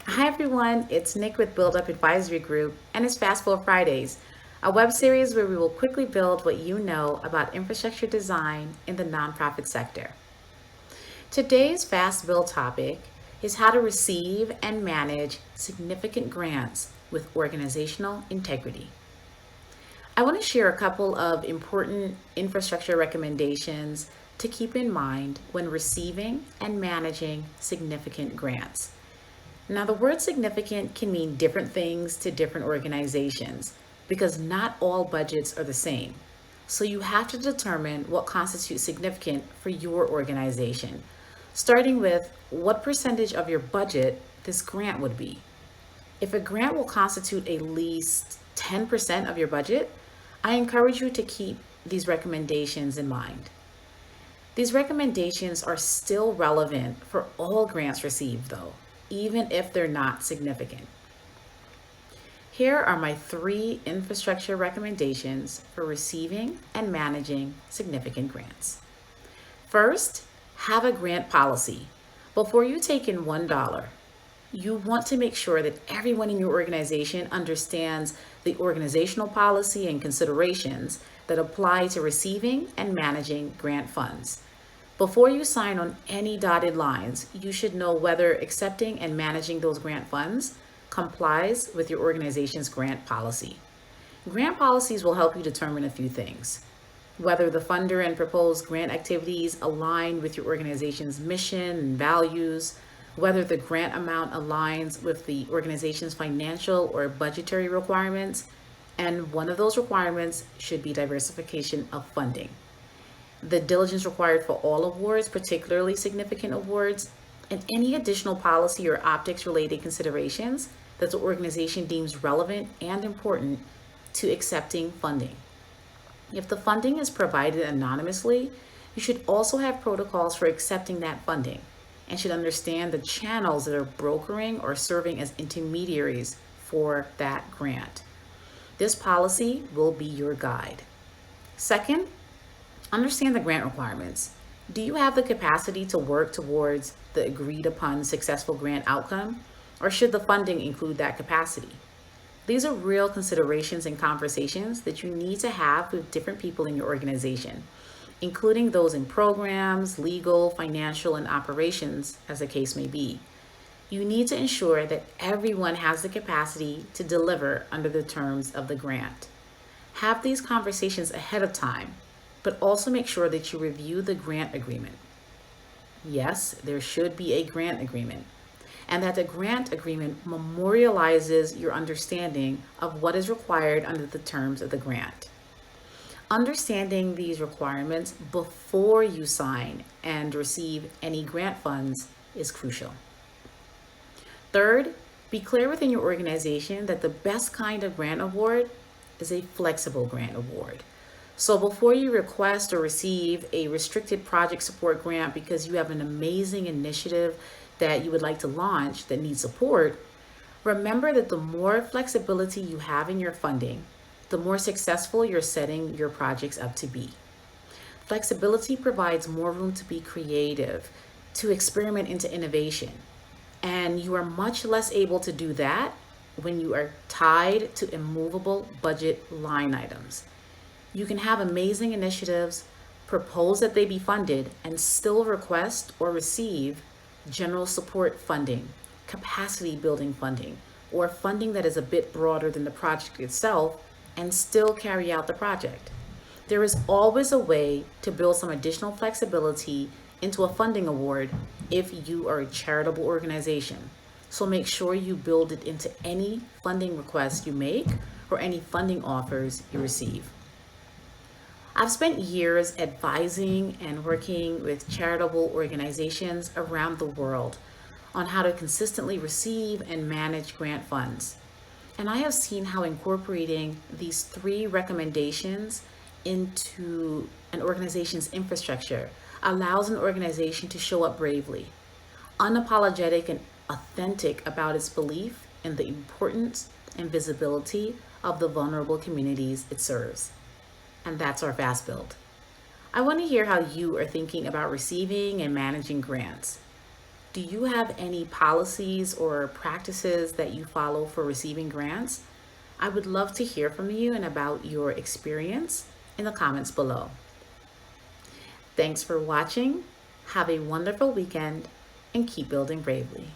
Hi everyone, it's Nick with Build Up Advisory Group and it's Fast Build Fridays, a web series where we will quickly build what you know about infrastructure design in the nonprofit sector. Today's Fast Build topic is how to receive and manage significant grants with organizational integrity. I want to share a couple of important infrastructure recommendations to keep in mind when receiving and managing significant grants. Now, the word significant can mean different things to different organizations because not all budgets are the same. So you have to determine what constitutes significant for your organization, starting with what percentage of your budget this grant would be. If a grant will constitute at least 10% of your budget, I encourage you to keep these recommendations in mind. These recommendations are still relevant for all grants received, though, even if they're not significant. Here are my three infrastructure recommendations for receiving and managing significant grants. First, have a grant policy. Before you take in $1, you want to make sure that everyone in your organization understands the organizational policy and considerations that apply to receiving and managing grant funds. Before you sign on any dotted lines, you should know whether accepting and managing those grant funds complies with your organization's grant policy. Grant policies will help you determine a few things: whether the funder and proposed grant activities align with your organization's mission and values, whether the grant amount aligns with the organization's financial or budgetary requirements, and one of those requirements should be diversification of funding. The diligence required for all awards, particularly significant awards, and any additional policy or optics related considerations that the organization deems relevant and important to accepting funding. If the funding is provided anonymously, you should also have protocols for accepting that funding and should understand the channels that are brokering or serving as intermediaries for that grant. This policy will be your guide. Second, understand the grant requirements. Do you have the capacity to work towards the agreed upon successful grant outcome, or should the funding include that capacity? These are real considerations and conversations that you need to have with different people in your organization, including those in programs, legal, financial, and operations, as the case may be. You need to ensure that everyone has the capacity to deliver under the terms of the grant. Have these conversations ahead of time, but also make sure that you review the grant agreement. Yes, there should be a grant agreement, and that the grant agreement memorializes your understanding of what is required under the terms of the grant. Understanding these requirements before you sign and receive any grant funds is crucial. Third, be clear within your organization that the best kind of grant award is a flexible grant award. So before you request or receive a restricted project support grant because you have an amazing initiative that you would like to launch that needs support, remember that the more flexibility you have in your funding, the more successful you're setting your projects up to be. Flexibility provides more room to be creative, to experiment into innovation, and you are much less able to do that when you are tied to immovable budget line items. You can have amazing initiatives, propose that they be funded, and still request or receive general support funding, capacity building funding, or funding that is a bit broader than the project itself, and still carry out the project. There is always a way to build some additional flexibility into a funding award if you are a charitable organization. So make sure you build it into any funding requests you make or any funding offers you receive. I've spent years advising and working with charitable organizations around the world on how to consistently receive and manage grant funds. And I have seen how incorporating these three recommendations into an organization's infrastructure allows an organization to show up bravely, unapologetic and authentic about its belief in the importance and visibility of the vulnerable communities it serves. And that's our fast build. I want to hear how you are thinking about receiving and managing grants. Do you have any policies or practices that you follow for receiving grants? I would love to hear from you and about your experience in the comments below. Thanks for watching. Have a wonderful weekend and keep building bravely.